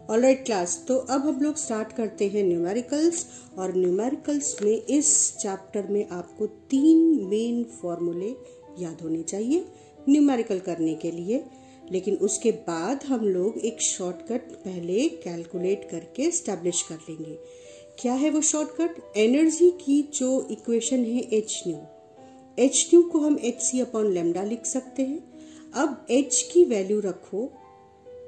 Alright class, तो अब हम लोग स्टार्ट करते हैं न्यूमेरिकल्स। और न्यूमेरिकल्स में इस चैप्टर में आपको 3 मेन फॉर्मूले याद होने चाहिए न्यूमेरिकल करने के लिए। लेकिन उसके बाद हम लोग एक शॉर्टकट पहले कैलकुलेट करके स्टैब्लिश कर लेंगे। क्या है वो शॉर्टकट? एनर्जी की जो इक्वेशन है एच न्यू को हम hc/λ लिख सकते हैं। अब h की वैल्यू रखो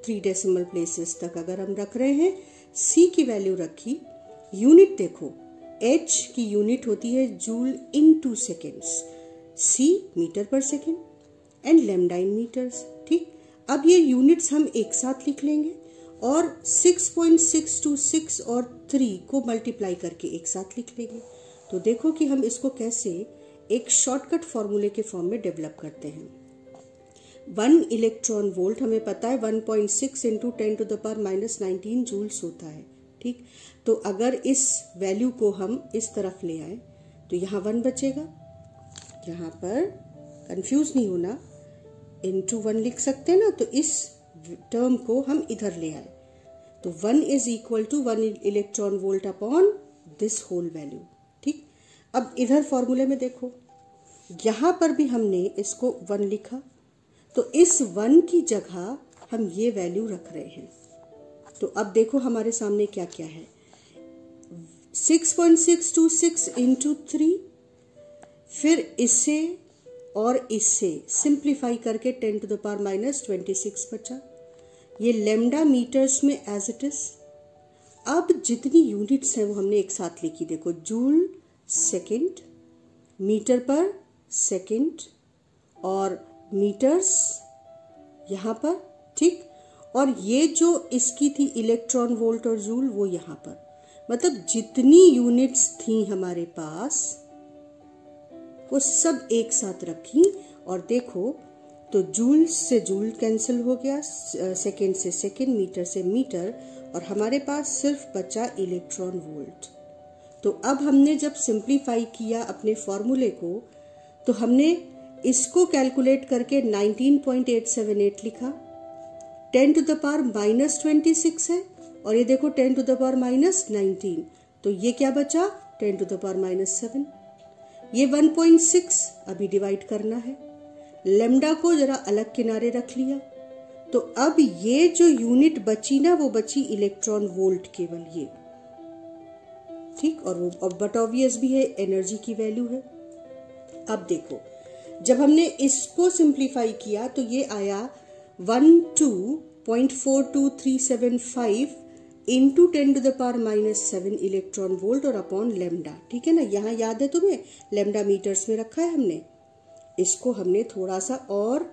3 डेसिमल प्लेसेस तक अगर हम रख रहे हैं, c की वैल्यू रखी, यूनिट देखो, h की यूनिट होती है joule into seconds, c metre पर second and lambda in metres. ठीक, अब ये यूनिट्स हम एक साथ लिख लेंगे और 6.626 और 3 को मल्टीप्लाई करके एक साथ लिख लेंगे। तो देखो कि हम इसको कैसे एक शॉर्टकट फॉर्मूले के फॉर्म में डेवलप करते हैं। 1 इलेक्ट्रॉन वोल्ट हमें पता है 1.6 इंटू 10⁻⁻19 जूल्स होता है। ठीक, तो अगर इस वैल्यू को हम इस तरफ ले आए तो यहाँ 1 बचेगा, यहाँ पर कंफ्यूज नहीं होना, इंटू 1 लिख सकते हैं ना, तो इस टर्म को हम इधर ले आए तो 1 is equal to 1 electron volt upon this whole value. ठीक, अब इधर फॉर्मूले में देखो, यहाँ पर भी हमने इसको 1 लिखा, तो इस 1 की जगह हम ये वैल्यू रख रहे हैं। तो अब देखो हमारे सामने क्या क्या है, 6.626 इंटू 3, फिर इससे और इससे सिंप्लीफाई करके 10⁻⁻26 बचा। ये लैम्डा मीटर्स में एज इट इज। अब जितनी यूनिट्स हैं वो हमने एक साथ लिखी, देखो जूल सेकेंड, मीटर पर सेकेंड और मीटर्स यहाँ पर। ठीक, और ये जो इसकी थी इलेक्ट्रॉन वोल्ट और जूल, वो यहाँ पर, मतलब जितनी यूनिट्स थी हमारे पास वो सब एक साथ रखी। और देखो तो जूल से जूल कैंसिल हो गया, सेकेंड से सेकेंड, मीटर से मीटर, और हमारे पास सिर्फ बचा इलेक्ट्रॉन वोल्ट। तो अब हमने जब सिंप्लीफाई किया अपने फॉर्मूले को, तो हमने इसको कैलकुलेट करके 19.878 लिखा, 10⁻⁻26 है, और ये देखो 10⁻⁻19, तो ये क्या बचा 10⁻⁻7। ये 1.6 अभी डिवाइड करना है, लैम्डा को जरा अलग किनारे रख लिया, तो अब ये जो यूनिट बची ना, वो बची इलेक्ट्रॉन वोल्ट केवल ये। ठीक, और वो बट ऑब्वियस भी है, एनर्जी की वैल्यू है। अब देखो जब हमने इसको सिंप्लीफाई किया तो ये आया 12.42375 इंटू 10⁻⁻7 इलेक्ट्रॉन वोल्ट और अपॉन लैम्डा। ठीक है ना, यहाँ याद है तुम्हें, लैम्डा मीटर्स में रखा है हमने। इसको हमने थोड़ा सा और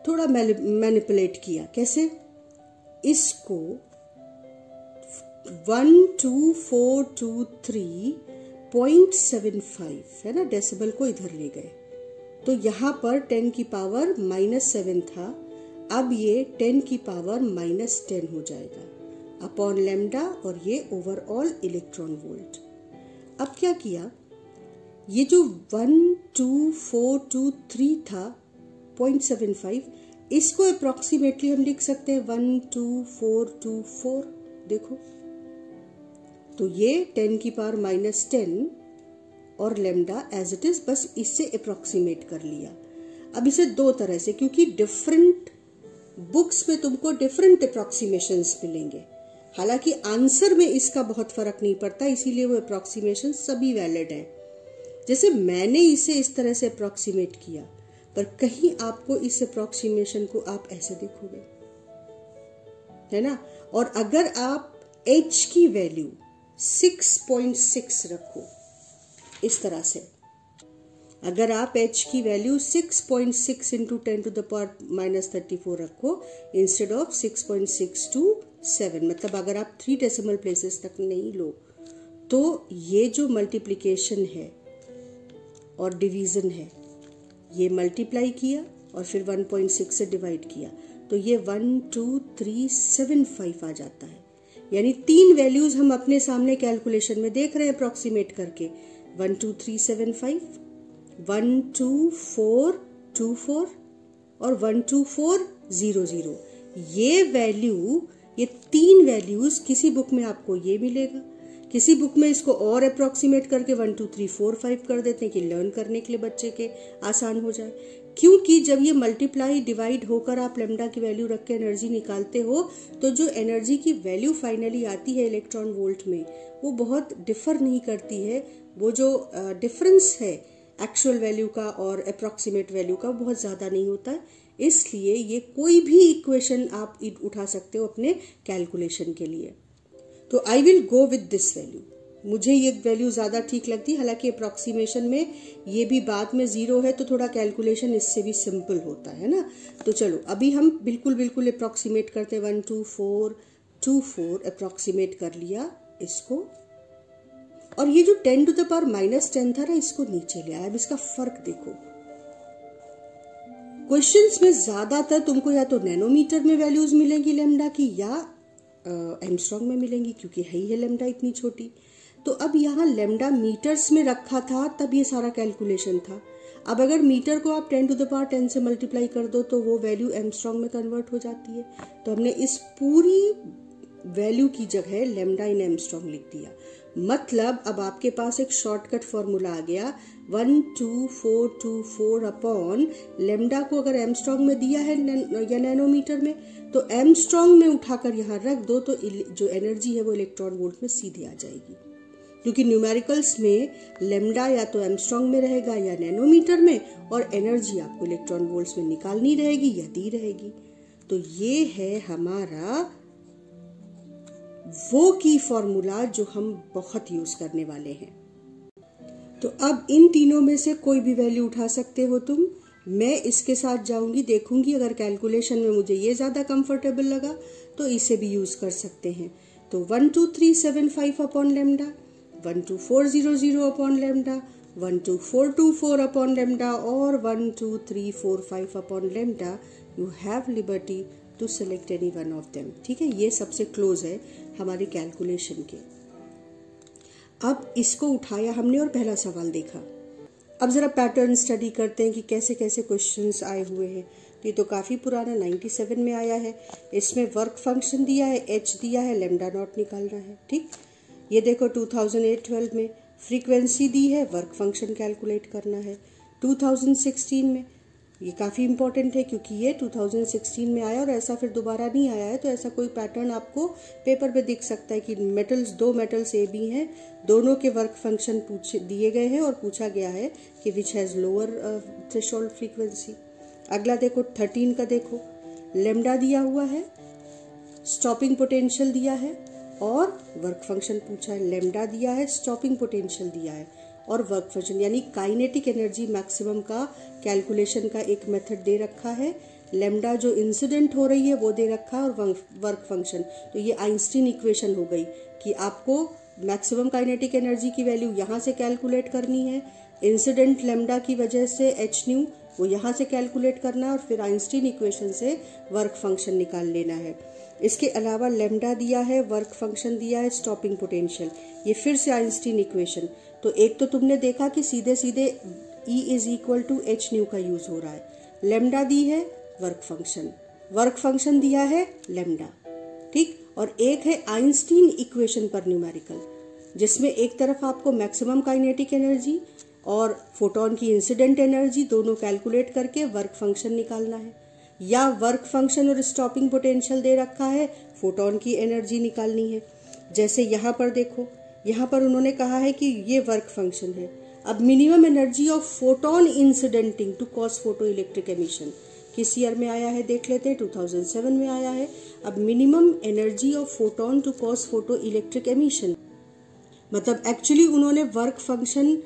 थोड़ा मैनिपुलेट किया। कैसे? इसको 12423.75 है ना, डेसिबल को इधर ले गए, तो यहाँ पर 10⁻⁻7 था, अब ये 10⁻⁻10 हो जाएगा अपॉन लैम्डा, और ये ओवरऑल इलेक्ट्रॉन वोल्ट। अब क्या किया, ये जो 12423 था 0.75, इसको अप्रोक्सीमेटली हम लिख सकते हैं 12424। देखो तो ये 10⁻⁻10 और लैम्डा एज इट इज, बस इससे अप्रोक्सीमेट कर लिया। अब इसे दो तरह से, क्योंकि डिफरेंट बुक्स में तुमको डिफरेंट अप्रोक्सीमेशंस मिलेंगे, हालांकि आंसर में इसका बहुत फर्क नहीं पड़ता, इसीलिए वो अप्रोक्सीमेशन सभी वैलिड है। जैसे मैंने इसे इस तरह से अप्रोक्सीमेट किया, पर कहीं आपको इस अप्रोक्सीमेशन को आप ऐसे देखोगे, है ना। और अगर आप h की वैल्यू 6.6 रखो इस तरह से, अगर आप h की वैल्यू 6.6 इंटू 10⁻⁻34 रखो इंस्टेड ऑफ 6.627, मतलब अगर आप 3 डेसिमल प्लेसेस तक नहीं लो, तो ये जो मल्टीप्लिकेशन है और डिवीजन है, ये मल्टीप्लाई किया और फिर 1.6 से डिवाइड किया, तो ये 12375 आ जाता है। यानी 3 वैल्यूज हम अपने सामने कैलकुलेशन में देख रहे हैं अप्रोक्सीमेट करके, 12375, 12424 और 12400। ये वैल्यू ये 3 वैल्यूज किसी बुक में आपको ये मिलेगा, किसी बुक में इसको और अप्रोक्सीमेट करके 1 2 3 4 5 कर देते हैं कि लर्न करने के लिए बच्चे के आसान हो जाए। क्योंकि जब ये मल्टीप्लाई डिवाइड होकर आप लेमडा की वैल्यू रख के एनर्जी निकालते हो तो जो एनर्जी की वैल्यू फाइनली आती है इलेक्ट्रॉन वोल्ट में वो बहुत डिफर नहीं करती है। वो जो डिफरेंस है एक्चुअल वैल्यू का और अप्रोक्सीमेट वैल्यू का बहुत ज़्यादा नहीं होता है। इसलिए ये कोई भी इक्वेशन आप उठा सकते हो अपने कैलकुलेशन के लिए। तो I will go with this value, मुझे ये वैल्यू ज़्यादा ठीक लगती है। हालांकि अप्रॉक्सीमेशन में ये भी बाद में 0 है तो थोड़ा कैलकुलेशन इससे भी सिंपल होता है ना। तो चलो अभी हम बिल्कुल अप्रॉक्सीमेट करते हैं। 1 2 4 2 4 अप्रॉक्सीमेट कर लिया इसको, और ये जो 10 to the power -10 था ना इसको नीचे ले आया। अब इसका फर्क देखो, क्वेश्चंस में ज्यादातर तुमको या तो नैनोमीटर में वैल्यूज मिलेंगी लेमडा की या एंगस्ट्रॉम में मिलेंगी, क्योंकि है ही है लेमडा इतनी छोटी। तो अब यहाँ लेमडा मीटर्स में रखा था तब ये सारा कैलकुलेशन था। अब अगर मीटर को आप 10 to the power 10 से मल्टीप्लाई कर दो तो वो वैल्यू एंगस्ट्रॉम में कन्वर्ट हो जाती है। तो हमने इस पूरी वैल्यू की जगह लेमडा इन एंगस्ट्रॉम लिख दिया। मतलब अब आपके पास एक शॉर्टकट फॉर्मूला आ गया 12424 अपॉन लेमडा को अगर एंगस्ट्रॉम में दिया है या नैनोमीटर में तो एंगस्ट्रॉम में उठाकर यहाँ रख दो तो जो एनर्जी है वो इलेक्ट्रॉन वोल्ट में सीधे आ जाएगी। क्योंकि न्यूमेरिकल्स में लेमडा या तो एंगस्ट्रॉम में रहेगा या नैनोमीटर में, और एनर्जी आपको इलेक्ट्रॉन वोल्ट्स में निकालनी रहेगी या दी रहेगी। तो ये है हमारा वो की फॉर्मूला जो हम बहुत यूज करने वाले हैं। तो अब इन तीनों में से कोई भी वैल्यू उठा सकते हो तुम। मैं इसके साथ जाऊंगी, देखूंगी अगर कैलकुलेशन में मुझे ये ज्यादा कंफर्टेबल लगा तो इसे भी यूज कर सकते हैं। तो 12375 upon lambda, 12400 upon lambda, 12424 upon lambda और 12345 upon lambda. You have liberty to select any one of them. ठीक है, ये सबसे क्लोज है हमारे कैलकुलेशन के। अब इसको उठाया हमने और पहला सवाल देखा। अब जरा पैटर्न स्टडी करते हैं कि कैसे कैसे क्वेश्चंस आए हुए हैं। तो ये तो काफी पुराना 97 में आया है। इसमें वर्क फंक्शन दिया है, एच दिया है, लेमडा नॉट निकालना है। ठीक, ये देखो 2008-12 में फ्रीक्वेंसी दी है, वर्क फंक्शन कैलकुलेट करना है। 2016 में ये काफ़ी इंपॉर्टेंट है क्योंकि ये 2016 में आया और ऐसा फिर दोबारा नहीं आया है। तो ऐसा कोई पैटर्न आपको पेपर पे दिख सकता है कि दो मेटल्स ए बी हैं, दोनों के वर्क फंक्शन दिए गए हैं और पूछा गया है कि which has lower threshold frequency. अगला देखो 13 का, देखो लेमडा दिया हुआ है, स्टॉपिंग पोटेंशियल दिया है और वर्क फंक्शन पूछा है। लेमडा दिया है, स्टॉपिंग पोटेंशियल दिया है और वर्क फंक्शन, यानी काइनेटिक एनर्जी मैक्सिमम का कैलकुलेशन का एक मेथड दे रखा है। लेमडा जो इंसिडेंट हो रही है वो दे रखा है और वर्क फंक्शन। तो ये आइंस्टीन इक्वेशन हो गई कि आपको मैक्सिमम काइनेटिक एनर्जी की वैल्यू यहाँ से कैलकुलेट करनी है, इंसिडेंट लेमडा की वजह से एच न्यू वो यहाँ से कैलकुलेट करना है और फिर आइंस्टीन इक्वेशन से वर्क फंक्शन निकाल लेना है। इसके अलावा लेमडा दिया है, वर्क फंक्शन दिया है, स्टॉपिंग पोटेंशियल, ये फिर से आइंस्टीन इक्वेशन। तो एक तो तुमने देखा कि सीधे सीधे E is equal to h nu का यूज हो रहा है। लेमडा दी है, वर्क फंक्शन दिया है लेमडा, ठीक। और एक है आइंस्टीन इक्वेशन पर न्यूमेरिकल, जिसमें एक तरफ आपको मैक्सिमम काइनेटिक एनर्जी और फोटोन की इंसिडेंट एनर्जी दोनों कैलकुलेट करके वर्क फंक्शन निकालना है, या वर्क फंक्शन और स्टॉपिंग पोटेंशियल दे रखा है, फोटोन की एनर्जी निकालनी है। जैसे यहाँ पर देखो, यहाँ पर उन्होंने कहा है कि ये वर्क फंक्शन है। अब minimum energy of photon incidenting to cause photo electric emission किस ईयर में आया है देख लेते हैं, 2007 में आया है। अब minimum energy of photon to cause photo electric emission, मतलब एक्चुअली उन्होंने work function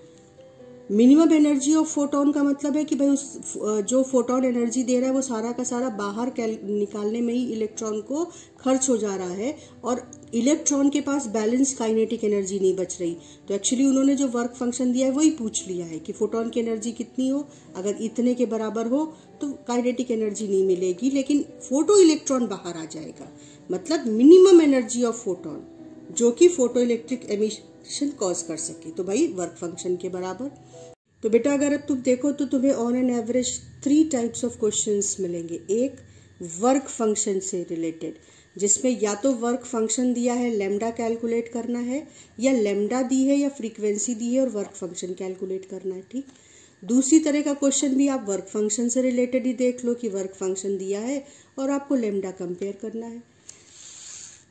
minimum energy of photon का मतलब है कि भाई उस जो फोटोन एनर्जी दे रहा है वो सारा का सारा बाहर निकालने में ही इलेक्ट्रॉन को खर्च हो जा रहा है और इलेक्ट्रॉन के पास बैलेंस काइनेटिक एनर्जी नहीं बच रही। तो एक्चुअली उन्होंने जो वर्क फंक्शन दिया है वही पूछ लिया है कि फोटोन की एनर्जी कितनी हो, अगर इतने के बराबर हो तो काइनेटिक एनर्जी नहीं मिलेगी लेकिन फोटो इलेक्ट्रॉन बाहर आ जाएगा। मतलब मिनिमम एनर्जी ऑफ फोटोन जो कि फोटो इलेक्ट्रिक एमिशन कॉज कर सके, तो भाई वर्क फंक्शन के बराबर। तो बेटा अगर अब तुम देखो तो तुम्हें on an average 3 types of questions मिलेंगे। एक वर्क फंक्शन से रिलेटेड, जिसमें या तो वर्क फंक्शन दिया है लेमडा कैलकुलेट करना है, या लेमडा दी है या फ्रीक्वेंसी दी है और वर्क फंक्शन कैलकुलेट करना है। ठीक, दूसरी तरह का क्वेश्चन भी आप वर्क फंक्शन से रिलेटेड ही देख लो कि वर्क फंक्शन दिया है और आपको लेमडा कंपेयर करना है।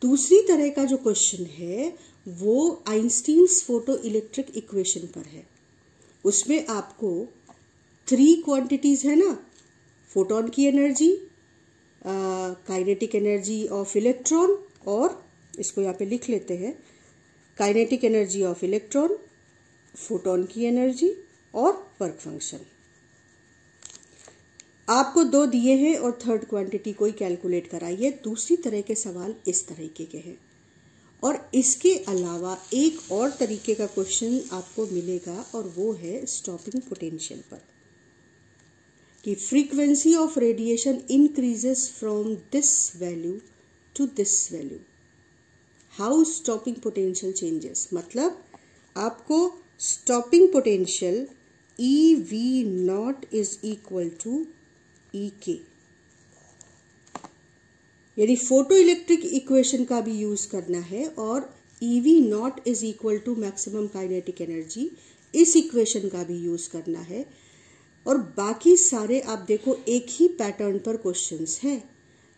दूसरी तरह का जो क्वेश्चन है वो आइंस्टीन्स फोटो इलेक्ट्रिक इक्वेशन पर है। उसमें आपको 3 क्वांटिटीज है ना, फोटोन की energy, kinetic energy of electron, और इसको यहाँ पे लिख लेते हैं, kinetic energy of electron, photon की एनर्जी और वर्क फंक्शन। आपको 2 दिए हैं और थर्ड क्वांटिटी कोई कैलकुलेट कराइए। दूसरी तरह के सवाल इस तरीके के हैं। और इसके अलावा एक और तरीके का क्वेश्चन आपको मिलेगा और वो है स्टॉपिंग पोटेंशियल पर, कि frequency of radiation increases from this value to this value, how stopping potential changes. मतलब आपको stopping potential EV0 is equal to EK, यानी फोटो इलेक्ट्रिक इक्वेशन का भी यूज करना है, और EV0 is equal to maximum kinetic energy, इस equation का भी यूज करना है। और बाकी सारे आप देखो एक ही पैटर्न पर क्वेश्चंस हैं।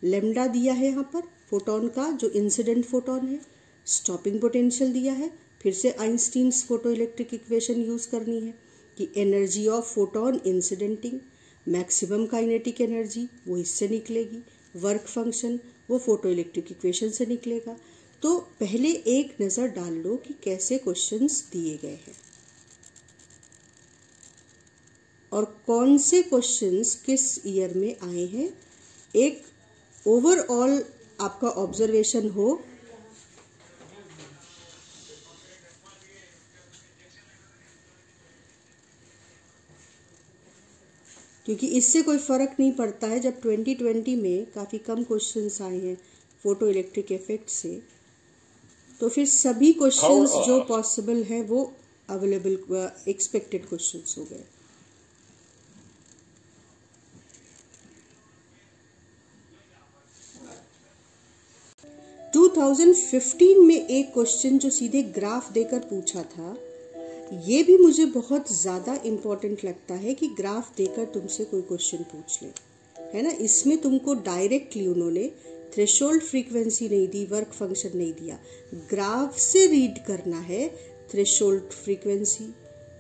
लेमडा दिया है यहाँ पर फोटोन का जो इंसिडेंट फोटोन है, स्टॉपिंग पोटेंशियल दिया है, फिर से Einstein's photo electric equation use करनी है कि energy of photon incidenting, maximum kinetic energy वो इससे निकलेगी, वर्क फंक्शन वो फोटो इलेक्ट्रिक इक्वेशन से निकलेगा। तो पहले एक नज़र डाल लो कि कैसे क्वेश्चंस दिए गए हैं और कौन से क्वेश्चंस किस ईयर में आए हैं। एक ओवरऑल आपका ऑब्जर्वेशन हो, क्योंकि इससे कोई फ़र्क नहीं पड़ता है। जब 2020 में काफ़ी कम क्वेश्चंस आए हैं फोटो इलेक्ट्रिक इफेक्ट से, तो फिर सभी क्वेश्चंस जो पॉसिबल हैं वो अवेलेबल एक्सपेक्टेड क्वेश्चंस हो गए। टू 2015 में एक क्वेश्चन जो सीधे ग्राफ देकर पूछा था, ये भी मुझे बहुत ज़्यादा इम्पोर्टेंट लगता है कि ग्राफ देकर तुमसे कोई क्वेश्चन पूछ ले, है ना। इसमें तुमको डायरेक्टली उन्होंने थ्रेशोल्ड फ्रीक्वेंसी नहीं दी, वर्क फंक्शन नहीं दिया, ग्राफ से रीड करना है थ्रेशोल्ड फ्रीक्वेंसी,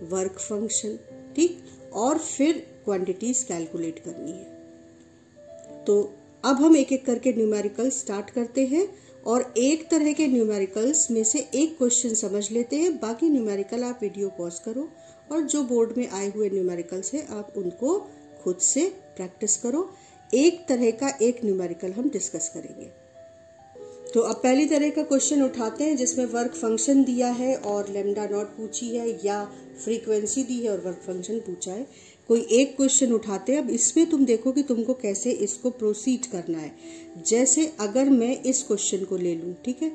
वर्क फंक्शन, ठीक, और फिर क्वांटिटीज कैलकुलेट करनी है। तो अब हम एक एक करके न्यूमेरिकल स्टार्ट करते हैं और एक तरह के न्यूमेरिकल्स में से एक क्वेश्चन समझ लेते हैं। बाकी न्यूमेरिकल आप वीडियो पॉज करो और जो बोर्ड में आए हुए न्यूमेरिकल्स हैं आप उनको खुद से प्रैक्टिस करो। एक तरह का एक न्यूमेरिकल हम डिस्कस करेंगे। तो अब पहली तरह का क्वेश्चन उठाते हैं जिसमें वर्क फंक्शन दिया है और लेमडा नॉट पूछी है या फ्रीक्वेंसी दी है और वर्क फंक्शन पूछा है। कोई एक क्वेश्चन उठाते हैं। अब इसमें तुम देखो कि तुमको कैसे इसको प्रोसीड करना है। जैसे अगर मैं इस क्वेश्चन को ले लूँ, ठीक है,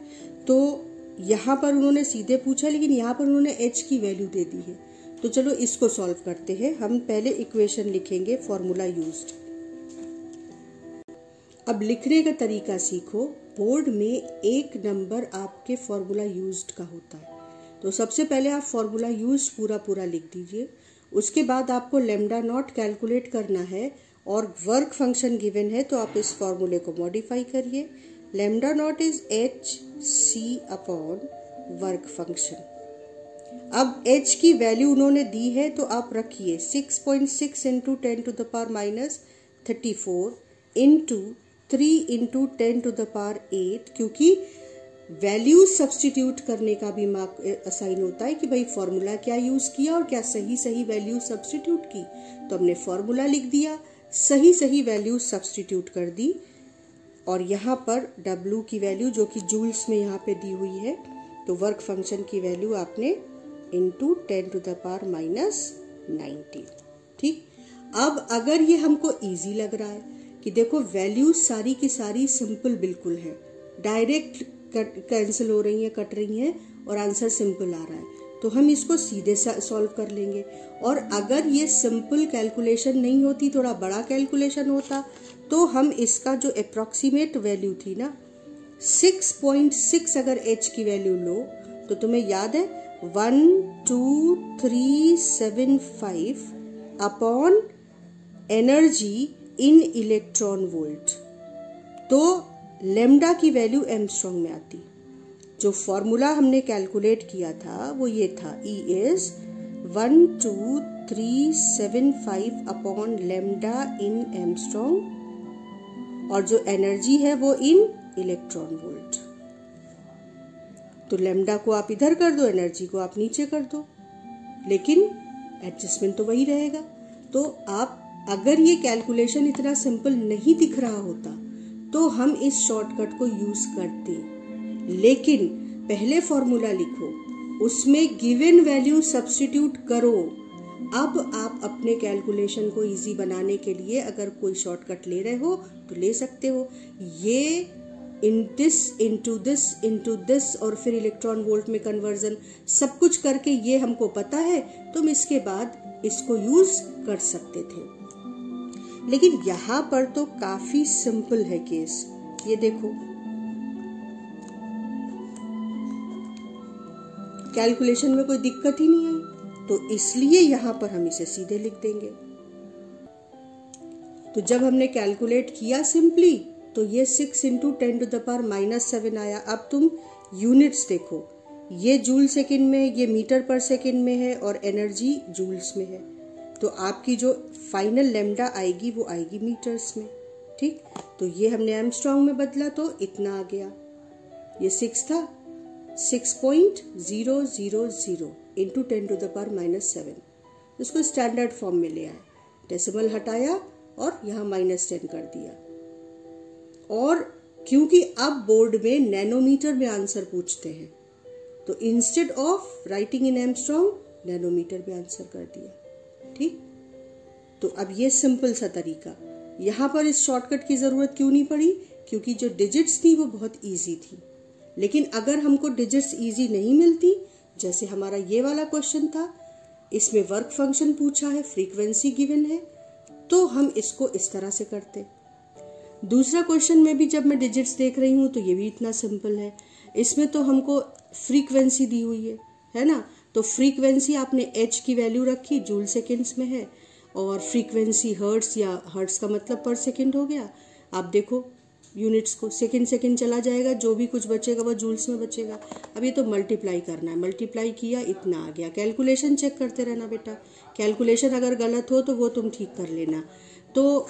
तो यहाँ पर उन्होंने सीधे पूछा लेकिन यहाँ पर उन्होंने h की वैल्यू दे दी है। तो चलो इसको सॉल्व करते हैं। हम पहले इक्वेशन लिखेंगे, फॉर्मूला यूज्ड। अब लिखने का तरीका सीखो। बोर्ड में एक नंबर आपके फॉर्मूला यूज्ड का होता है, तो सबसे पहले आप फॉर्मूला यूज्ड पूरा लिख दीजिए। उसके बाद आपको लेमडा नॉट कैलकुलेट करना है और वर्क फंक्शन गिवन है, तो आप इस फॉर्मूले को मॉडिफाई करिए। Lambda not is hc upon work function. अब h की वैल्यू उन्होंने दी है तो आप रखिए 6.6 into 10 to the power minus 34 into 3 into 10 to the power 8, क्योंकि वैल्यू सब्सटीट्यूट करने का भी मार्क असाइन होता है कि भाई फॉर्मूला क्या यूज किया और क्या सही वैल्यू सब्सटीट्यूट की। तो हमने फॉर्मूला लिख दिया, सही वैल्यू सब्सटीट्यूट कर दी और यहाँ पर W की वैल्यू जो कि जूल्स में यहाँ पे दी हुई है, तो वर्क फंक्शन की वैल्यू आपने into 10 to the power minus 19। ठीक, अब अगर ये हमको इजी लग रहा है कि देखो वैल्यू सारी की सारी सिंपल बिल्कुल है, डायरेक्ट कैंसिल हो रही है, कट रही हैं और आंसर सिंपल आ रहा है, तो हम इसको सीधे सॉल्व कर लेंगे। और अगर ये सिंपल कैलकुलेशन नहीं होती, थोड़ा बड़ा कैलकुलेशन होता, तो हम इसका जो अप्रॉक्सीमेट वैल्यू थी ना 6.6 अगर h की वैल्यू लो तो तुम्हें याद है 12375 upon energy in electron volt, तो लेम्डा की वैल्यू एंगस्ट्रॉम में आती। जो फॉर्मूला हमने कैलकुलेट किया था वो ये था, E is 12375 upon lambda in angstrom, और जो एनर्जी है वो इन इलेक्ट्रॉन वोल्ट। तो लेम्डा को आप इधर कर दो, एनर्जी को आप नीचे कर दो, लेकिन एडजस्टमेंट तो वही रहेगा। तो आप अगर ये कैलकुलेशन इतना सिंपल नहीं दिख रहा होता तो हम इस शॉर्टकट को यूज करते, लेकिन पहले फॉर्मूला लिखो, उसमें गिवन वैल्यू सब्स्टिट्यूट करो। अब आप अपने कैलकुलेशन को इजी बनाने के लिए अगर कोई शॉर्टकट ले रहे हो तो ले सकते हो। ये in this into this into this और फिर इलेक्ट्रॉन वोल्ट में कन्वर्जन सब कुछ करके ये हमको पता है, तुम इसके बाद इसको यूज कर सकते थे। लेकिन यहां पर तो काफी सिंपल है केस। ये देखो, कैलकुलेशन में कोई दिक्कत ही नहीं आई, तो इसलिए यहां पर हम इसे सीधे लिख देंगे। तो जब हमने कैलकुलेट किया सिंपली, तो ये 6 इंटू 10⁻⁻7 आया। अब तुम यूनिट्स देखो, ये जूल सेकेंड में, ये मीटर पर सेकेंड में है और एनर्जी जूल्स में है। तो आपकी जो फाइनल लेम्डा आएगी वो आएगी मीटर्स में। ठीक, तो ये हमने एंगस्ट्रॉम में बदला तो इतना आ गया। ये 6 था, 6.000 इंटू 10⁻⁻7, इसको स्टैंडर्ड फॉर्म में ले आए, डेसिमल हटाया और यहाँ -10 कर दिया। और क्योंकि अब बोर्ड में नैनोमीटर में आंसर पूछते हैं, तो instead of writing in angstrom nanometer में आंसर कर दिया। ठीक, तो अब ये सिंपल सा तरीका, यहाँ पर इस शॉर्टकट की जरूरत क्यों नहीं पड़ी, क्योंकि जो डिजिट्स थी वो बहुत इजी थी। लेकिन अगर हमको डिजिट्स इजी नहीं मिलती, जैसे हमारा ये वाला क्वेश्चन था, इसमें वर्क फंक्शन पूछा है, फ्रीक्वेंसी गिवन है, तो हम इसको इस तरह से करते। दूसरा क्वेश्चन में भी जब मैं डिजिट्स देख रही हूँ तो ये भी इतना सिंपल है। इसमें तो हमको फ्रीक्वेंसी दी हुई है ना, तो फ्रीक्वेंसी आपने h की वैल्यू रखी, जूल सेकेंड्स में है, और फ्रीक्वेंसी हर्ट्स, या हर्ट्स का मतलब पर सेकेंड हो गया। आप देखो यूनिट्स को, सेकेंड चला जाएगा, जो भी कुछ बचेगा वो जूल्स में बचेगा। अब ये तो मल्टीप्लाई करना है, मल्टीप्लाई किया इतना आ गया। कैलकुलेशन चेक करते रहना बेटा, कैलकुलेशन अगर गलत हो तो वो तुम ठीक कर लेना। तो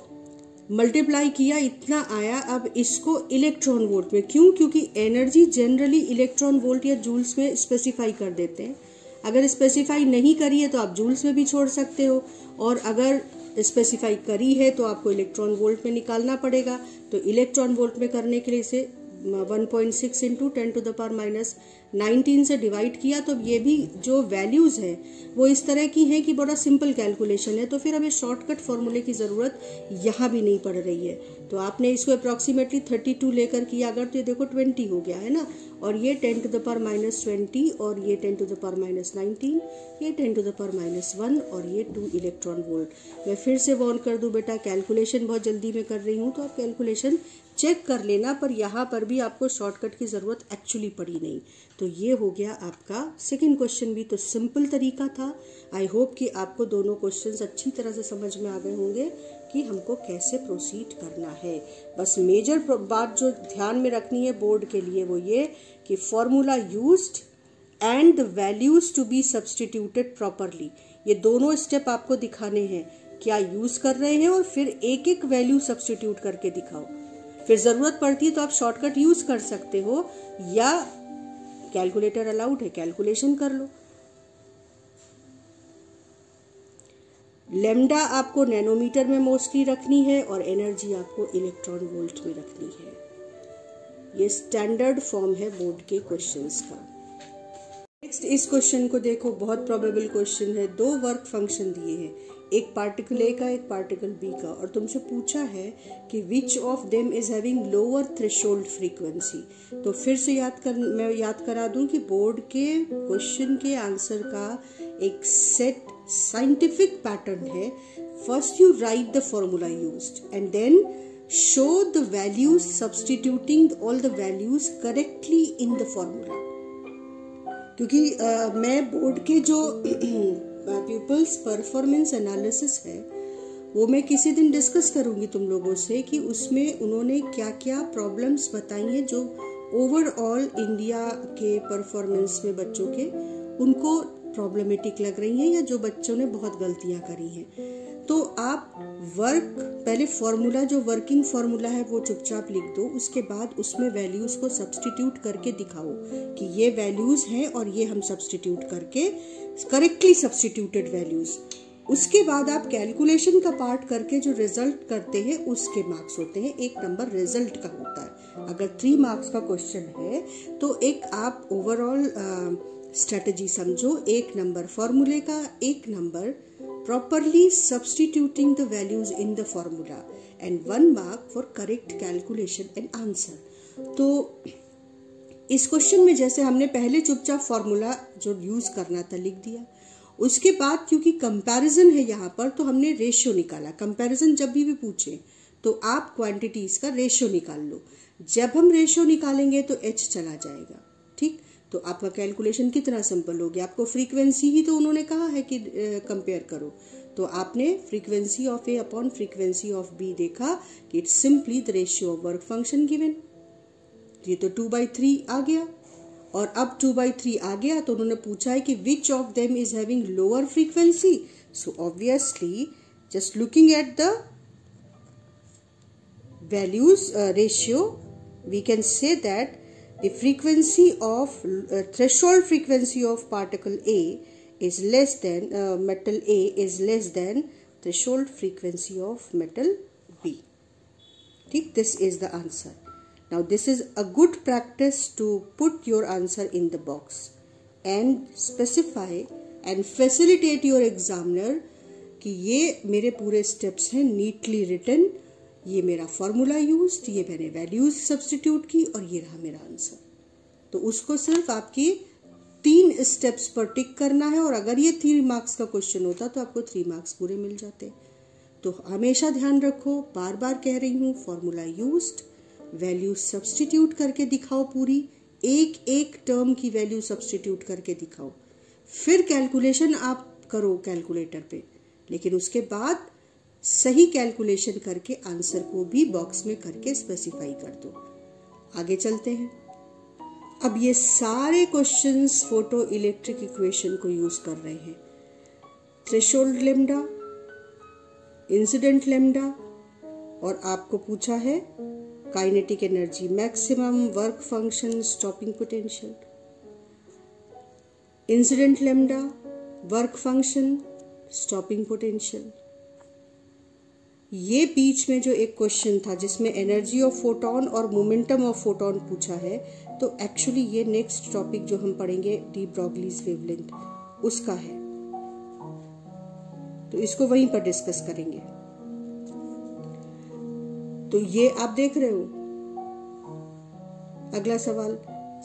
मल्टीप्लाई किया इतना आया। अब इसको इलेक्ट्रॉन वोल्ट में, क्यों, क्योंकि एनर्जी जनरली इलेक्ट्रॉन वोल्ट या जूल्स में स्पेसिफाई कर देते हैं। अगर स्पेसिफाई नहीं करी है तो आप जूल्स में भी छोड़ सकते हो, और अगर स्पेसिफाई करी है तो आपको इलेक्ट्रॉन वोल्ट में निकालना पड़ेगा। तो इलेक्ट्रॉन वोल्ट में करने के लिए इसे 1.6 इंटू 10⁻⁹ से डिवाइड किया। तो ये भी जो वैल्यूज है वो इस तरह की हैं कि बड़ा सिंपल कैलकुलेशन है, तो फिर हमें शॉर्टकट फॉर्मूले की ज़रूरत यहाँ भी नहीं पड़ रही है। तो आपने इसको अप्रॉक्सीमेटली 32 लेकर किया अगर, तो ये देखो 20 हो गया है ना, और ये 10⁻⁻20 और ये 10⁻⁹, ये 10⁻⁻1 और ये 2 इलेक्ट्रॉन वोल्ट। मैं फिर से वार्न कर दूं बेटा, कैलकुलेशन बहुत जल्दी में कर रही हूँ, तो आप कैलकुलेशन चेक कर लेना, पर यहाँ पर भी आपको शॉर्टकट की ज़रूरत एक्चुअली पड़ी नहीं। तो ये हो गया आपका सेकंड क्वेश्चन भी। तो सिंपल तरीका था। आई होप कि आपको दोनों क्वेश्चंस अच्छी तरह से समझ में आ गए होंगे कि हमको कैसे प्रोसीड करना है। बस मेजर बात जो ध्यान में रखनी है बोर्ड के लिए वो ये कि formula used and the values to be substituted properly, ये दोनों स्टेप आपको दिखाने हैं, क्या यूज कर रहे हैं, और फिर एक एक वैल्यू सब्स्टिट्यूट करके दिखाओ। फिर जरूरत पड़ती है तो आप शॉर्टकट यूज कर सकते हो, या कैलकुलेटर अलाउड है, कैलकुलेशन कर लो। लेम्डा आपको नैनोमीटर में मोस्टली रखनी है और एनर्जी आपको इलेक्ट्रॉन वोल्ट में रखनी है। ये स्टैंडर्ड फॉर्म है बोर्ड के क्वेश्चंस का। नेक्स्ट इस क्वेश्चन को देखो, बहुत प्रोबेबल क्वेश्चन है। 2 वर्क फंक्शन दिए हैं, एक पार्टिकल ए का, एक पार्टिकल बी का, और तुमसे पूछा है कि which of them is having lower threshold frequency. तो फिर से मैं याद करा दूं कि बोर्ड के क्वेश्चन के आंसर का एक सेट साइंटिफिक पैटर्न है। First you write the formula used and then show the values substituting all the values correctly in the formula. क्योंकि मैं बोर्ड के जो पीपल्स परफॉर्मेंस एनालिसिस है वो मैं किसी दिन डिस्कस करूंगी तुम लोगों से कि उसमें उन्होंने क्या क्या प्रॉब्लम्स बताई हैं जो ओवरऑल इंडिया के परफॉर्मेंस में बच्चों के उनको प्रॉब्लमेटिक लग रही हैं या जो बच्चों ने बहुत गलतियां करी हैं। तो आप पहले फॉर्मूला जो वर्किंग फॉर्मूला है वो चुपचाप लिख दो, उसके बाद उसमें वैल्यूज को सब्सटीट्यूट करके दिखाओ कि ये वैल्यूज हैं और ये हम सब्सटीट्यूट करके करेक्टली सब्सटीट्यूटेड वैल्यूज। उसके बाद आप कैलकुलेशन का पार्ट करके जो रिजल्ट करते हैं उसके मार्क्स होते हैं। 1 नंबर रिजल्ट का होता है। अगर 3 मार्क्स का क्वेश्चन है तो एक आप ओवरऑल स्ट्रेटजी समझो, 1 नंबर फॉर्मूले का, 1 number properly substituting the values in the formula and 1 mark for correct calculation and answer. तो इस क्वेश्चन में जैसे हमने पहले चुपचाप फॉर्मूला जो यूज करना था लिख दिया, उसके बाद क्योंकि कंपैरिजन है यहाँ पर तो हमने रेशियो निकाला। कंपैरिजन जब भी पूछे तो आप क्वांटिटीज का रेशियो निकाल लो। जब हम रेशियो निकालेंगे तो h चला जाएगा, ठीक। तो आपका कैलकुलेशन कितना सिंपल हो गया। आपको फ्रीक्वेंसी ही तो उन्होंने कहा है कि कंपेयर करो, तो आपने frequency of A upon frequency of B देखा कि it's simply the ratio of work function given. ये तो 2/3 आ गया। और अब 2/3 आ गया तो उन्होंने पूछा है कि which of them is having lower frequency. So obviously just looking at the values ratio we can say that the frequency of threshold frequency of particle A is less than metal A is less than threshold frequency of metal B. ठीक, this is the answer. Now this is a good practice to put your answer in the box and specify and facilitate your examiner कि ये मेरे पूरे steps हैं neatly written, ये मेरा formula use, ये मैंने वैल्यूज सब्सटीट्यूट की और ये रहा मेरा आंसर। तो उसको सिर्फ आपकी 3 स्टेप्स पर टिक करना है और अगर ये 3 मार्क्स का क्वेश्चन होता तो आपको 3 मार्क्स पूरे मिल जाते। तो हमेशा ध्यान रखो, बार बार कह रही हूँ, फॉर्मूला यूज्ड, वैल्यू सब्सटीट्यूट करके दिखाओ, पूरी एक टर्म की वैल्यू सब्सटीट्यूट करके दिखाओ, फिर कैलकुलेशन आप करो कैलकुलेटर पे, लेकिन उसके बाद सही कैलकुलेशन करके आंसर को भी बॉक्स में करके स्पेसिफाई कर दो। आगे चलते हैं। अब ये सारे क्वेश्चंस फोटो इलेक्ट्रिक इक्वेशन को यूज कर रहे हैं। थ्रेशोल्ड लेम्डा, इंसिडेंट लेम्डा, और आपको पूछा है kinetic energy maximum, work function, stopping potential. Incident lambda, work function, stopping potential. ये बीच में जो एक क्वेश्चन था जिसमें एनर्जी ऑफ फोटोन और मोमेंटम ऑफ फोटोन पूछा है, तो एक्चुअली ये नेक्स्ट टॉपिक जो हम पढ़ेंगे डी ब्रॉगलीज वेवलेंथ उसका है, तो इसको वहीं पर डिस्कस करेंगे। तो ये आप देख रहे हो। अगला सवाल,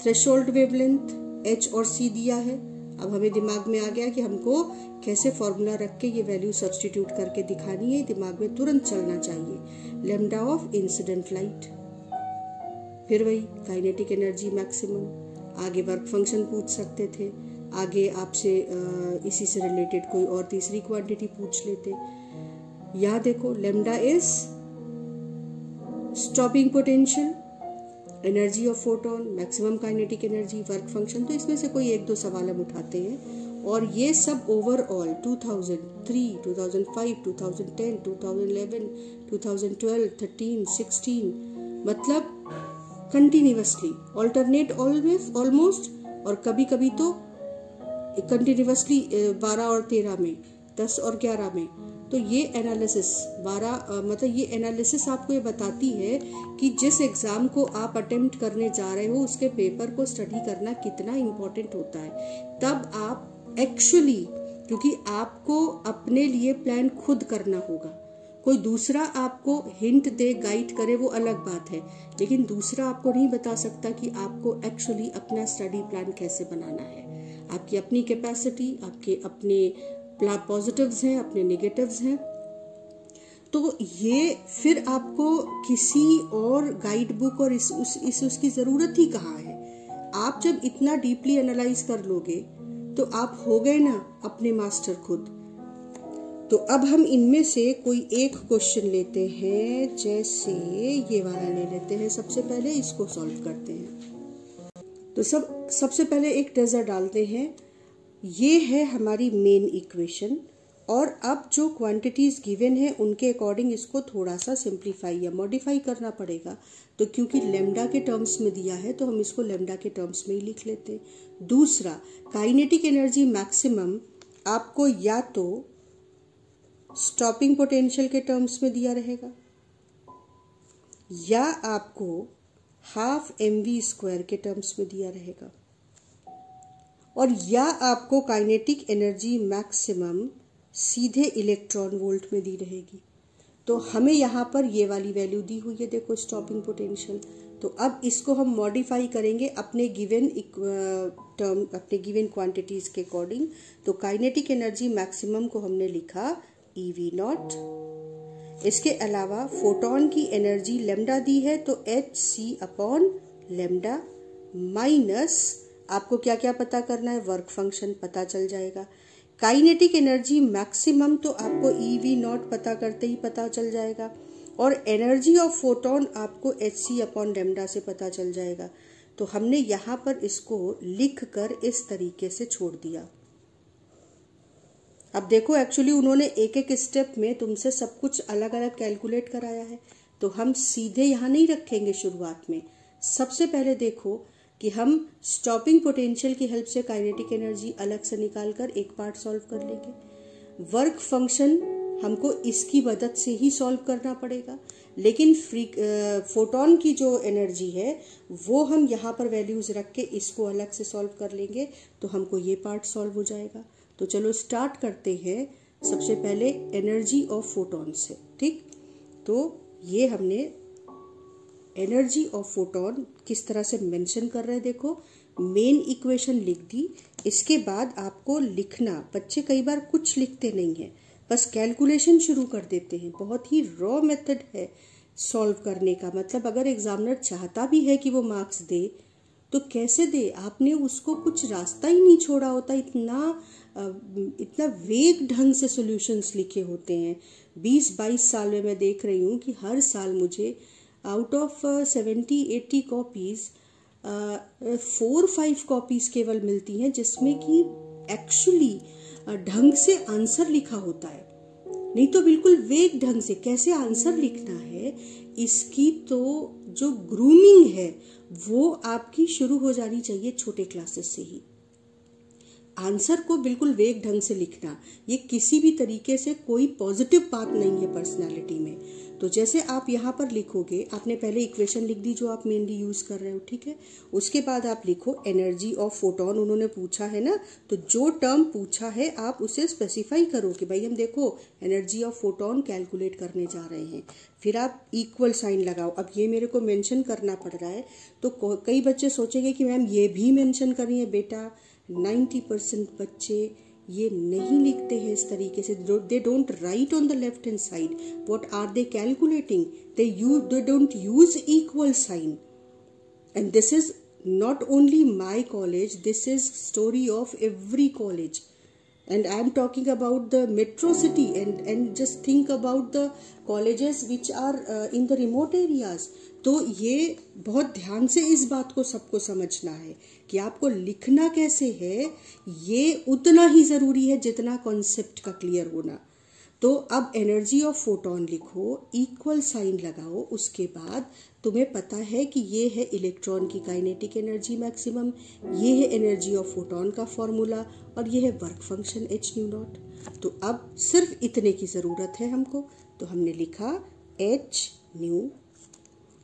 थ्रेशोल्ड वेवलेंथ H और C दिया है। अब हमें दिमाग में आ गया कि हमको कैसे फॉर्मूला रख के ये वैल्यू सब्सटीट्यूट करके दिखानी है, दिमाग में तुरंत चलना चाहिए। लेम्डा ऑफ इंसिडेंट लाइट, फिर वही काइनेटिक एनर्जी मैक्सिमम, आगे वर्क फंक्शन पूछ सकते थे, आगे आपसे इसी से रिलेटेड कोई और तीसरी क्वांटिटी पूछ लेते। यहाँ देखो lambda is stopping potential, energy of photon, maximum kinetic energy, work function. तो इसमें से कोई 1-2 सवाल हम उठाते हैं और ये सब ओवरऑल 2003, 2005, 2010, 2011, 2012, 13, 16 मतलब कंटिन्यूअसली, ऑल्टरनेट ऑलमोस्ट, और कभी कभी तो कंटिन्यूअसली 12 और 13 में, 10 और 11 में। तो ये एनालिसिस 12 मतलब ये एनालिसिस आपको ये बताती है कि जिस एग्जाम को आप अटेम्प्ट करने जा रहे हो उसके पेपर को स्टडी करना कितना इम्पोर्टेंट होता है। तब आप एक्चुअली, क्योंकि आपको अपने लिए प्लान खुद करना होगा, कोई दूसरा आपको हिंट दे, गाइड करे, वो अलग बात है, लेकिन दूसरा आपको नहीं बता सकता कि आपको एक्चुअली अपना स्टडी प्लान कैसे बनाना है। आपकी अपनी कैपेसिटी, आपके अपने पॉजिटिव्स हैं, अपने नेगेटिव्स हैं। तो ये फिर आपको किसी और गाइड बुक और उसकी ज़रूरत ही कहाँ है। आप जब इतना डीपली एनालाइज कर लोगे तो आप हो गए ना अपने मास्टर खुद। तो अब हम इनमें से कोई एक क्वेश्चन लेते हैं, जैसे ये वाला ले लेते हैं। सबसे पहले इसको सॉल्व करते हैं। तो सबसे पहले एक नज़र डालते हैं। ये है हमारी मेन इक्वेशन, और अब जो क्वांटिटीज गिवन है उनके अकॉर्डिंग इसको थोड़ा सा सिंप्लीफाई या मॉडिफाई करना पड़ेगा। तो क्योंकि लेमडा के टर्म्स में दिया है तो हम इसको लेमडा के टर्म्स में ही लिख लेते हैं। दूसरा, काइनेटिक एनर्जी मैक्सिमम आपको या तो स्टॉपिंग पोटेंशियल के टर्म्स में दिया रहेगा, या आपको हाफ mv² के टर्म्स में दिया रहेगा, और या आपको काइनेटिक एनर्जी मैक्सिमम सीधे इलेक्ट्रॉन वोल्ट में दी रहेगी। तो हमें यहाँ पर ये वाली वैल्यू दी हुई है, देखो स्टॉपिंग पोटेंशियल। तो अब इसको हम मॉडिफाई करेंगे अपने गिवन टर्म, अपने गिवन क्वांटिटीज के अकॉर्डिंग। तो काइनेटिक एनर्जी मैक्सिमम को हमने लिखा EV0। इसके अलावा फोटोन की एनर्जी लेमडा दी है तो hc/λ माइनस आपको क्या क्या पता करना है, वर्क फंक्शन पता चल जाएगा। काइनेटिक एनर्जी मैक्सिमम तो आपको EV0 पता करते ही पता चल जाएगा, और एनर्जी ऑफ फोटोन आपको hc/λ से पता चल जाएगा। तो हमने यहाँ पर इसको लिख कर इस तरीके से छोड़ दिया। अब देखो एक्चुअली उन्होंने एक एक स्टेप में तुमसे सब कुछ अलग अलग कैलकुलेट कराया है, तो हम सीधे यहाँ नहीं रखेंगे शुरुआत में। सबसे पहले देखो कि हम स्टॉपिंग पोटेंशियल की हेल्प से काइनेटिक एनर्जी अलग से निकाल कर एक पार्ट सॉल्व कर लेंगे। वर्क फंक्शन हमको इसकी मदद से ही सॉल्व करना पड़ेगा, लेकिन फोटोन की जो एनर्जी है वो हम यहाँ पर वैल्यूज रख के इसको अलग से सॉल्व कर लेंगे, तो हमको ये पार्ट सॉल्व हो जाएगा। तो चलो स्टार्ट करते हैं सबसे पहले एनर्जी ऑफ फोटोन से। ठीक, तो ये हमने एनर्जी ऑफ फोटोन किस तरह से मेंशन कर रहे हैं, देखो मेन इक्वेशन लिख दी। इसके बाद आपको लिखना, बच्चे कई बार कुछ लिखते नहीं हैं, बस कैलकुलेशन शुरू कर देते हैं। बहुत ही रॉ मेथड है सॉल्व करने का। मतलब अगर एग्जामिनर चाहता भी है कि वो मार्क्स दे तो कैसे दे, आपने उसको कुछ रास्ता ही नहीं छोड़ा होता। इतना वेग ढंग से सॉल्यूशंस लिखे होते हैं। 20-22 साल में मैं देख रही हूँ कि हर साल मुझे आउट ऑफ 70-80 कॉपीज 4-5 कॉपीज केवल मिलती हैं जिसमें कि एक्चुअली ढंग से आंसर लिखा होता है, नहीं तो बिल्कुल वेग ढंग से कैसे आंसर लिखना है इसकी तो जो ग्रूमिंग है वो आपकी शुरू हो जानी चाहिए छोटे क्लासेस से ही। आंसर को बिल्कुल वेग ढंग से लिखना ये किसी भी तरीके से कोई पॉजिटिव बात नहीं है पर्सनालिटी में। तो जैसे आप यहाँ पर लिखोगे, आपने पहले इक्वेशन लिख दी जो आप मेनली यूज कर रहे हो, ठीक है। उसके बाद आप लिखो एनर्जी ऑफ फोटोन, उन्होंने पूछा है ना, तो जो टर्म पूछा है आप उसे स्पेसिफाई करो कि भाई हम देखो एनर्जी ऑफ फोटोन कैलकुलेट करने जा रहे हैं। फिर आप इक्वल साइन लगाओ। अब ये मेरे को मेंशन करना पड़ रहा है, तो कई बच्चे सोचेंगे कि मैम ये भी मेंशन कर रही है। बेटा 90% बच्चे ये नहीं लिखते हैं इस तरीके से। They don't write on the left hand side. What are they calculating? They don't use equal sign. And this is not only my college, this is story of every college, and I am talking about the metro city, and just think about the colleges which are in the remote areas. तो ये बहुत ध्यान से इस बात को सबको समझना है कि आपको लिखना कैसे है, ये उतना ही ज़रूरी है जितना कॉन्सेप्ट का क्लियर होना। तो अब एनर्जी ऑफ फोटोन लिखो, इक्वल साइन लगाओ, उसके बाद तुम्हें पता है कि ये है इलेक्ट्रॉन की काइनेटिक एनर्जी मैक्सिमम, ये है एनर्जी ऑफ फोटोन का फॉर्मूला, और ये है वर्क फंक्शन h/μ0। तो अब सिर्फ इतने की ज़रूरत है हमको, तो हमने लिखा h/ν।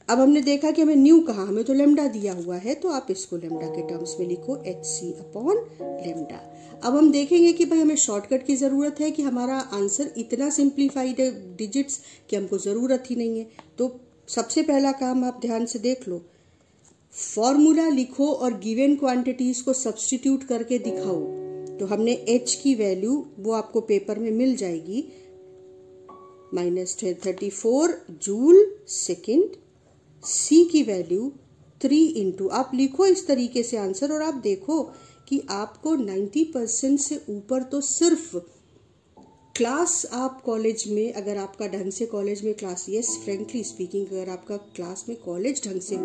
अब हमने देखा कि हमें न्यू कहाँ, हमें तो लेमडा दिया हुआ है, तो आप इसको लेमडा के टर्म्स में लिखो hc/λ। अब हम देखेंगे कि भाई हमें शॉर्टकट की ज़रूरत है कि हमारा आंसर इतना सिंप्लीफाइड है डिजिट्स कि हमको ज़रूरत ही नहीं है। तो सबसे पहला काम आप ध्यान से देख लो, फॉर्मूला लिखो और गिवन क्वांटिटीज़ को सब्स्टिट्यूट करके दिखाओ। तो हमने h की वैल्यू वो आपको पेपर में मिल जाएगी माइनस 34 जूल सेकेंड, C की वैल्यू 3 इंटू, आप लिखो इस तरीके से आंसर और आप देखो कि आपको 90% से ऊपर तो सिर्फ क्लास, आप कॉलेज में अगर आपका ढंग से कॉलेज में क्लास, यस फ्रेंकली स्पीकिंग, अगर आपका क्लास में कॉलेज ढंग से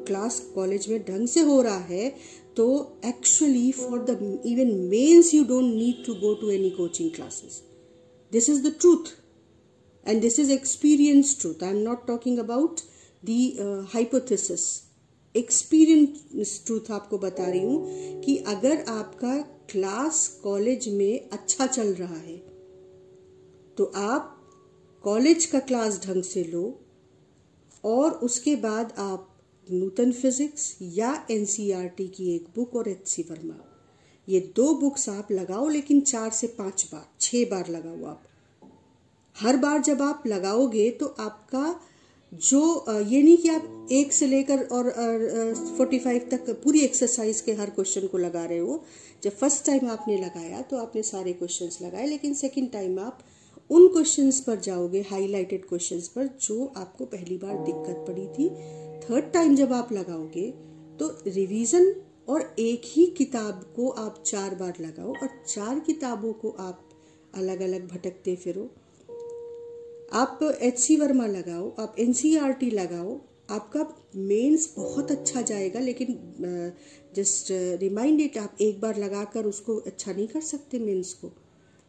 क्लास कॉलेज में ढंग से हो रहा है तो actually for the even mains you don't need to go to any coaching classes. This is the truth and this is experience truth. I am not talking about the hypothesis. Experience truth आपको बता रही हूं कि अगर आपका class college में अच्छा चल रहा है तो आप कॉलेज का क्लास ढंग से लो और उसके बाद आप नूतन फिजिक्स या एनसीईआरटी की एक बुक और एचसी वर्मा, ये 2 बुक्स आप लगाओ, लेकिन 4 से 5 बार 6 बार लगाओ. आप हर बार जब आप लगाओगे तो आपका जो ये नहीं कि आप 1 से लेकर और 45 तक पूरी एक्सरसाइज के हर क्वेश्चन को लगा रहे हो. जब फर्स्ट टाइम आपने लगाया तो आपने सारे क्वेश्चंस लगाए, लेकिन सेकंड टाइम आप उन क्वेश्चंस पर जाओगे, हाईलाइटेड क्वेश्चंस पर, जो आपको पहली बार दिक्कत पड़ी थी. थर्ड टाइम जब आप लगाओगे तो रिवीजन और एक ही किताब को आप 4 बार लगाओ और 4 किताबों को आप अलग अलग भटकते फिरो. आप एचसी वर्मा लगाओ, आप एनसीईआरटी लगाओ, आपका मेंस बहुत अच्छा जाएगा. लेकिन जस्ट रिमाइंड इट, आप एक बार लगाकर उसको अच्छा नहीं कर सकते मेंस को.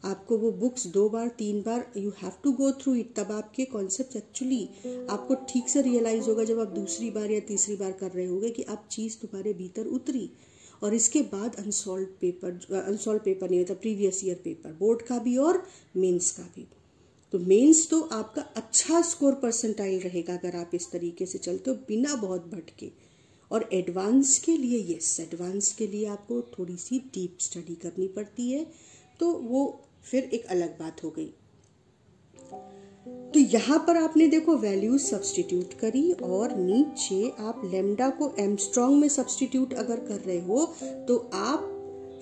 आपको वो बुक्स 2 बार 3 बार you have to go through it, तब आपके कॉन्सेप्ट एक्चुअली आपको ठीक से रियलाइज होगा जब आप दूसरी बार या तीसरी बार कर रहे होगे कि आप चीज़ तुम्हारे भीतर उतरी. और इसके बाद अनसॉल्व पेपर नहीं होता, प्रीवियस ईयर पेपर, बोर्ड का भी और मेंस का भी. तो मेंस तो आपका अच्छा स्कोर परसेंटाइल रहेगा अगर आप इस तरीके से चलते हो बिना बहुत भटके. और एडवांस के लिए, यस एडवांस के लिए आपको थोड़ी सी डीप स्टडी करनी पड़ती है, तो वो फिर एक अलग बात हो गई. तो यहाँ पर आपने देखो वैल्यूज सब्स्टिट्यूट करी और नीचे आप लेमडा को एमस्ट्रॉन्ग में सब्स्टिट्यूट अगर कर रहे हो तो आप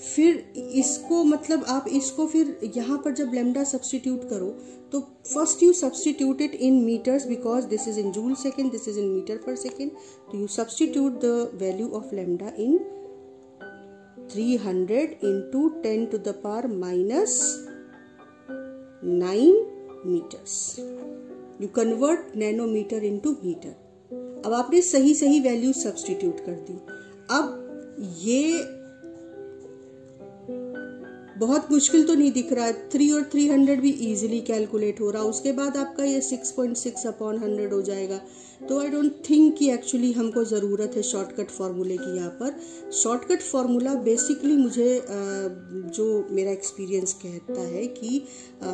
फिर इसको, मतलब आप इसको फिर यहाँ पर जब लेमडा सब्स्टिट्यूट करो तो first you substitute it in meters because this is in joule second, this is in meter पर सेकेंड. तो you substitute the value of lambda in 300 into 10 to the power minus 9 meters. You convert nanometer into meter. अब आपने सही सही value substitute कर दी. अब ये बहुत मुश्किल तो नहीं दिख रहा है. 3 और 300 भी इजीली कैलकुलेट हो रहा. उसके बाद आपका ये 6.6 अपॉन 100 हो जाएगा. तो आई डोंट थिंक कि एक्चुअली हमको ज़रूरत है शॉर्टकट फार्मूले की. यहाँ पर शॉर्टकट फार्मूला बेसिकली मुझे जो मेरा एक्सपीरियंस कहता है कि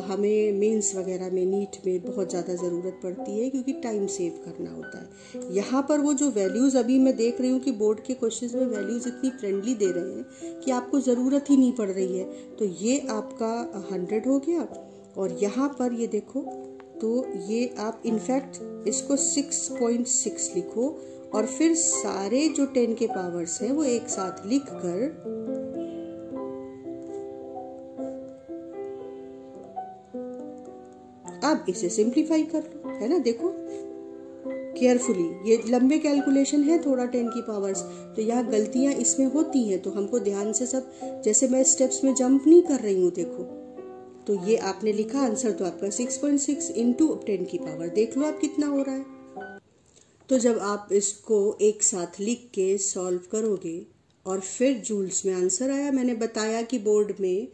हमें मेंस वगैरह में, नीट में बहुत ज़्यादा ज़रूरत पड़ती है क्योंकि टाइम सेव करना होता है. यहाँ पर वो जो वैल्यूज़ अभी मैं देख रही हूँ कि बोर्ड के क्वेश्चंस में वैल्यूज़ इतनी फ्रेंडली दे रहे हैं कि आपको ज़रूरत ही नहीं पड़ रही है. तो ये आपका 100 हो गया. और यहाँ पर ये देखो, तो ये आप इनफैक्ट इसको 6.6 लिखो और फिर सारे जो 10 के पावर्स हैं वो एक साथ लिख कर अब इसे सिंप्लीफाई कर लो, है ना. देखो केयरफुली, ये लंबे कैलकुलेशन है थोड़ा 10 की पावर्स, तो यहाँ गलतियाँ इसमें होती हैं. तो हमको ध्यान से सब, जैसे मैं स्टेप्स में जंप नहीं कर रही हूँ, देखो. तो ये आपने लिखा आंसर तो आपका 6.6 इंटू 10 की पावर, देख लो आप कितना हो रहा है. तो जब आप इसको एक साथ लिख के सॉल्व करोगे और फिर जूल्स में आंसर आया. मैंने बताया कि बोर्ड में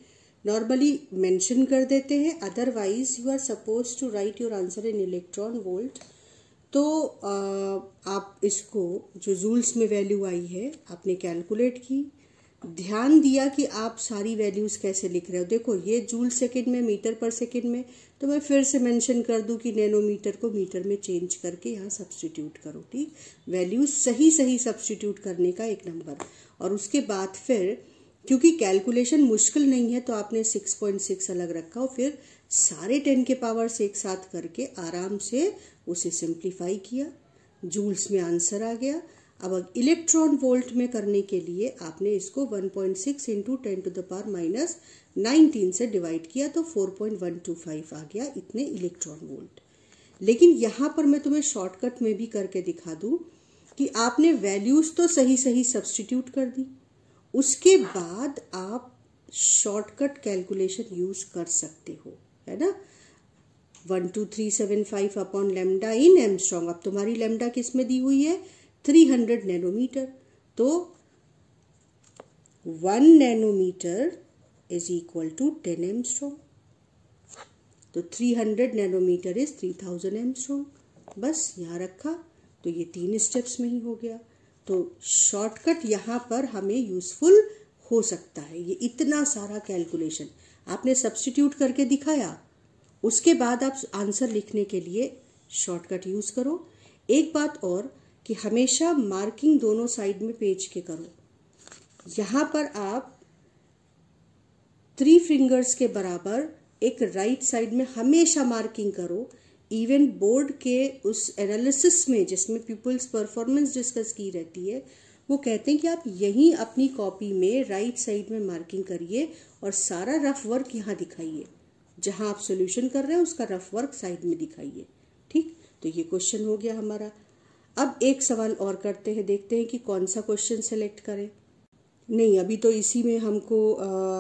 नॉर्मली मेंशन कर देते हैं, otherwise you are suppose to write your answer in electron volt. तो आप इसको जो जूल्स में वैल्यू आई है आपने कैलकुलेट की, ध्यान दिया कि आप सारी वैल्यूज़ कैसे लिख रहे हो. देखो ये जूल सेकेंड में, मीटर पर सेकेंड में, तो मैं फिर से मेंशन कर दूं कि नैनोमीटर को मीटर में चेंज करके यहाँ सब्स्टिट्यूट करो. ठीक, वैल्यूज सही सही सब्स्टिट्यूट करने का एक नंबर. और उसके बाद फिर क्योंकि कैलकुलेशन मुश्किल नहीं है तो आपने 6.6 अलग रखा और फिर सारे 10 के पावर्स एक साथ करके आराम से उसे सिंप्लीफाई किया. जूल्स में आंसर आ गया. अब इलेक्ट्रॉन वोल्ट में करने के लिए आपने इसको 1.6 इंटू 10⁻⁹ से डिवाइड किया तो 4.125 आ गया इतने इलेक्ट्रॉन वोल्ट। लेकिन यहाँ पर मैं तुम्हें शॉर्टकट में भी करके दिखा दूँ कि आपने वैल्यूज़ तो सही सही सब्स्टिट्यूट कर दी, उसके बाद आप शॉर्टकट कैलकुलेशन यूज़ कर सकते हो, है ना। 12375 अपॉन लैम्डा इन एमस्ट्रॉन्ग। अब तुम्हारी लैम्डा किस में दी हुई है? 300 नैनोमीटर। तो 1 nanometer is equal to 10 angstrom. तो 300 नैनोमीटर इज 3000 एमस्ट्रॉन्ग। बस यहाँ रखा तो ये 3 स्टेप्स में ही हो गया। तो शॉर्टकट यहाँ पर हमें यूजफुल हो सकता है। ये इतना सारा कैलकुलेशन आपने सब्स्टिट्यूट करके दिखाया, उसके बाद आप आंसर लिखने के लिए शॉर्टकट यूज़ करो। एक बात और कि हमेशा मार्किंग दोनों साइड में पेज के करो। यहाँ पर आप 3 फिंगर्स के बराबर एक राइट साइड में हमेशा मार्किंग करो। इवन बोर्ड के उस एनालिसिस में जिसमें पीपल्स परफॉर्मेंस डिस्कस की रहती है, वो कहते हैं कि आप यहीं अपनी कॉपी में राइट साइड में मार्किंग करिए और सारा रफ वर्क यहाँ दिखाइए। जहाँ आप सॉल्यूशन कर रहे हैं उसका रफ वर्क साइड में दिखाइए। ठीक, तो ये क्वेश्चन हो गया हमारा। अब एक सवाल और करते हैं, देखते हैं कि कौन सा क्वेश्चन सेलेक्ट करें। नहीं, अभी तो इसी में हमको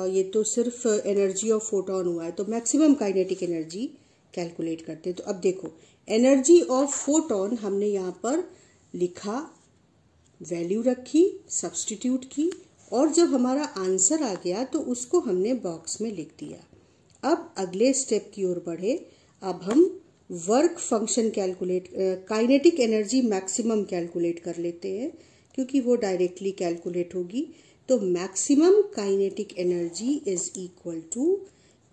ये तो सिर्फ एनर्जी ऑफ फोटोन हुआ है, तो मैक्सिमम काइनेटिक एनर्जी कैलकुलेट करते हैं। तो अब देखो, एनर्जी ऑफ फोटोन हमने यहाँ पर लिखा, वैल्यू रखी, सब्स्टिट्यूट की, और जब हमारा आंसर आ गया तो उसको हमने बॉक्स में लिख दिया। अब अगले स्टेप की ओर बढ़े। अब हम work function calculate, kinetic energy maximum calculate कर लेते हैं, क्योंकि वो डायरेक्टली कैलकुलेट होगी। तो maximum kinetic energy is equal to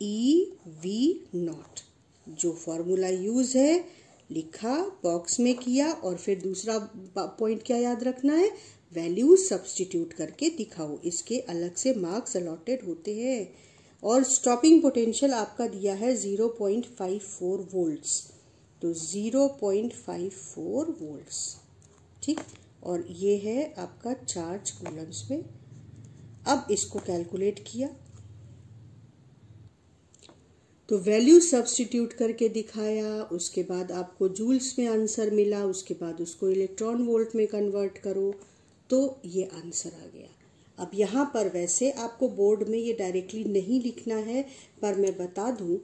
EV0। जो फॉर्मूला यूज है लिखा, बॉक्स में किया, और फिर दूसरा पॉइंट क्या याद रखना है? वैल्यू सब्स्टिट्यूट करके दिखाओ। इसके अलग से मार्क्स अलॉटेड होते हैं। और स्टॉपिंग पोटेंशियल आपका दिया है 0.54 वोल्ट्स, तो 0.54 वोल्ट्स। ठीक, और ये है आपका चार्ज कूलम्स में। अब इसको कैलकुलेट किया तो वैल्यू सब्स्टिट्यूट करके दिखाया, उसके बाद आपको जूल्स में आंसर मिला, उसके बाद उसको इलेक्ट्रॉन वोल्ट में कन्वर्ट करो, तो ये आंसर आ गया। अब यहाँ पर वैसे आपको बोर्ड में ये डायरेक्टली नहीं लिखना है, पर मैं बता दूं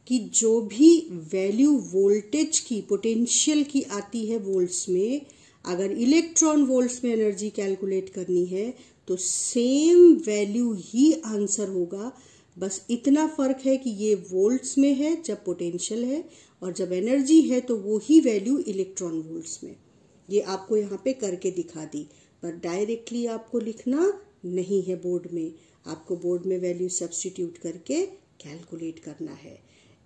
कि जो भी वैल्यू वोल्टेज की, पोटेंशियल की आती है वोल्ट्स में, अगर इलेक्ट्रॉन वोल्ट्स में एनर्जी कैलकुलेट करनी है तो सेम वैल्यू ही आंसर होगा। बस इतना फर्क है कि ये वोल्ट्स में है जब पोटेंशियल है, और जब एनर्जी है तो वो ही वैल्यू इलेक्ट्रॉन वोल्ट्स में। ये आपको यहाँ पे करके दिखा दी, पर डायरेक्टली आपको लिखना नहीं है बोर्ड में। आपको बोर्ड में वैल्यू सब्स्टिट्यूट करके कैलकुलेट करना है।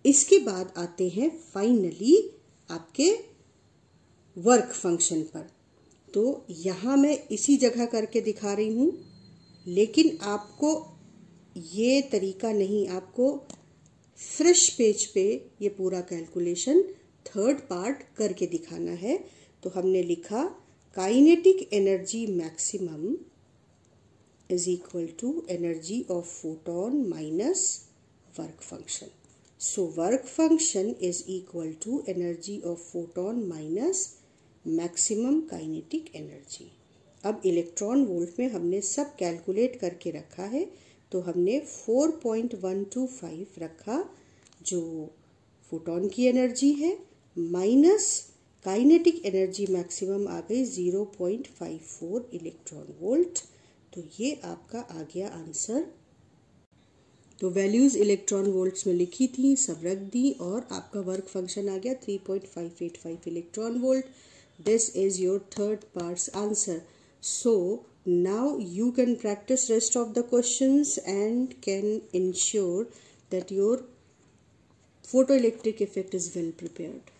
इसके बाद आते हैं फाइनली आपके वर्क फंक्शन पर। तो यहाँ मैं इसी जगह करके दिखा रही हूँ, लेकिन आपको ये तरीका नहीं, आपको फ्रेश पेज पे ये पूरा कैलकुलेशन थर्ड पार्ट करके दिखाना है। तो हमने लिखा kinetic energy maximum is equal to energy of photon minus work function. So work function is equal to energy of photon minus maximum kinetic energy. अब इलेक्ट्रॉन वोल्ट में हमने सब कैलकुलेट करके रखा है, तो हमने 4.125 रखा जो फोटोन की एनर्जी है, माइनस काइनेटिक एनर्जी मैक्सिमम आ गई 0.54 इलेक्ट्रॉन वोल्ट। तो ये आपका आ गया आंसर। तो वैल्यूज इलेक्ट्रॉन वोल्ट्स में लिखी थी, सब रख दी, और आपका वर्क फंक्शन आ गया 3.585 electron volt. This is your third parts answer. So now you can practice rest of the questions and can ensure that your photoelectric effect is well prepared.